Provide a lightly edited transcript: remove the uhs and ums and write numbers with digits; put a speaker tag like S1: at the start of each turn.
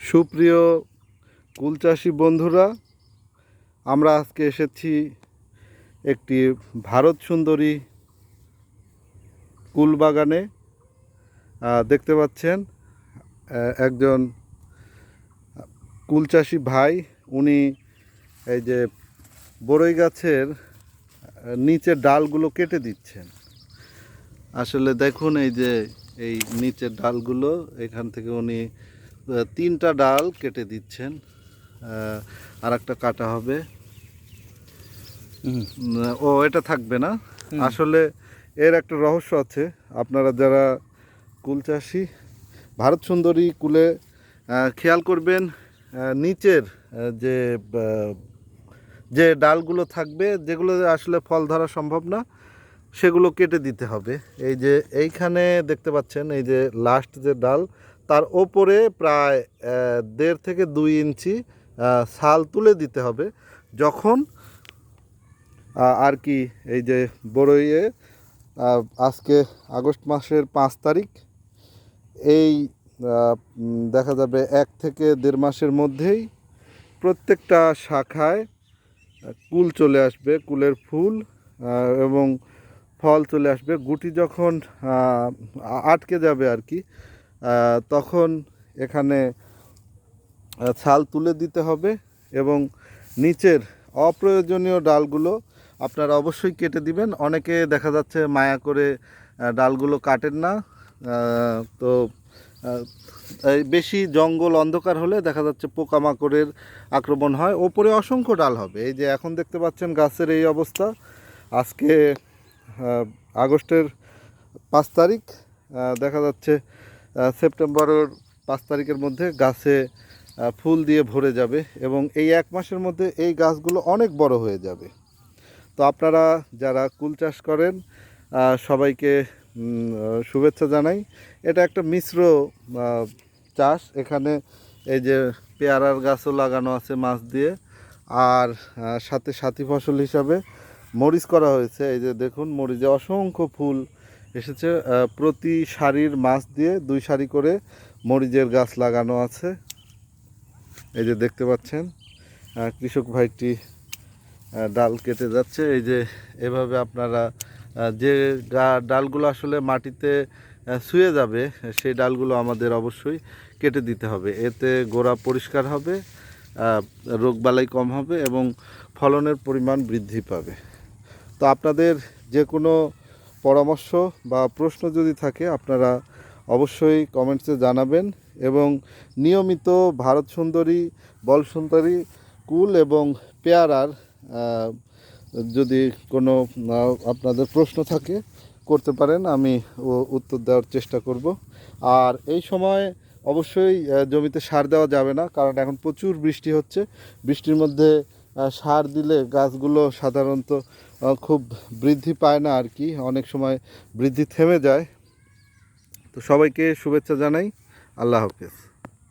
S1: সুপ্রিয় কুল চাষি বন্ধুরা, আমরা আজকে এসেছি একটি ভারত সুন্দরী কুল বাগানে। দেখতে পাচ্ছেন একজন কুল চাষি ভাই, উনি এই যে বড়ই গাছের নিচের ডালগুলো কেটে দিচ্ছেন। আসলে দেখুন, এই নিচের ডালগুলো, এখান থেকে উনি 3টা ডাল কেটে দিচ্ছেন, আর একটা কাটা হবে। এটা থাকবে না। আসলে এর একটা রহস্য আছে। আপনারা যারা কুল চাষি, ভারত সুন্দরী কুলে খেয়াল করবেন, নিচের যে যে ডালগুলো থাকবে, যেগুলো আসলে ফল ধরা সম্ভব না, সেগুলো কেটে দিতে হবে। এই যে এইখানে দেখতে পাচ্ছেন, এই যে লাস্ট যে ডাল, তার ওপরে প্রায় 1.5 থেকে 2 ইঞ্চি ছাল তুলে দিতে হবে। যখন আর কি এই যে বড়ইয়ে আজকে আগস্ট মাসের 5 তারিখ, এই দেখা যাবে 1 থেকে 1.5 মাসের মধ্যেই প্রত্যেকটা শাখায় কুল চলে আসবে, কুলের ফুল এবং ফল চলে আসবে। গুটি যখন আটকে যাবে আর কি, তখন এখানে ছাল তুলে দিতে হবে এবং নিচের অপ্রয়োজনীয় ডালগুলো আপনারা অবশ্যই কেটে দিবেন। অনেকে দেখা যাচ্ছে মায়া করে ডালগুলো কাটেন না। তো বেশি জঙ্গল অন্ধকার হলে দেখা যাচ্ছে পোকামাকড়ের আক্রমণ হয়, ওপরে অসংখ্য ডাল হবে। এই যে এখন দেখতে পাচ্ছেন গাছের এই অবস্থা। আজকে আগস্টের 5 তারিখ, দেখা যাচ্ছে সেপ্টেম্বরের 5 তারিখের মধ্যে গাছে ফুল দিয়ে ভরে যাবে এবং এই 1 মাসের মধ্যে এই গাছগুলো অনেক বড় হয়ে যাবে। তো আপনারা যারা কুল চাষ করেন, সবাইকে শুভেচ্ছা জানাই। এটা একটা মিশ্র চাষ। এখানে এই যে পেয়ারার গাছও লাগানো আছে মাছ দিয়ে, আর সাথে সাথী ফসল হিসাবে মরিচ করা হয়েছে। এই যে দেখুন, মরিচে অসংখ্য ফুল এসেছে। প্রতি সারির মাছ দিয়ে 2 সারি করে মরিচের গাছ লাগানো আছে। এই যে দেখতে পাচ্ছেন, কৃষক ভাইটি ডাল কেটে যাচ্ছে। এই যে এভাবে আপনারা যে ডালগুলো আসলে মাটিতে শুয়ে যাবে, সেই ডালগুলো আমাদের অবশ্যই কেটে দিতে হবে। এতে গোড়া পরিষ্কার হবে, রোগবালাই কম হবে এবং ফলনের পরিমাণ বৃদ্ধি পাবে। তো আপনাদের যে কোনো পরামর্শ বা প্রশ্ন যদি থাকে, আপনারা অবশ্যই কমেন্টসে জানাবেন এবং নিয়মিত ভারত সুন্দরী, বল সুন্দরী কুল এবং পেয়ারার যদি কোনো আপনাদের প্রশ্ন থাকে করতে পারেন, আমি উত্তর দেওয়ার চেষ্টা করব। আর এই সময় অবশ্যই জমিতে সার দেওয়া যাবে না, কারণ এখন প্রচুর বৃষ্টি হচ্ছে। বৃষ্টির মধ্যে সার দিলে গাছগুলো সাধারণত খুব বৃদ্ধি পায় না আর কি, অনেক সময় বৃদ্ধি থেমে যায়। তো সবাইকে শুভেচ্ছা জানাই। আল্লাহ হাফেজ।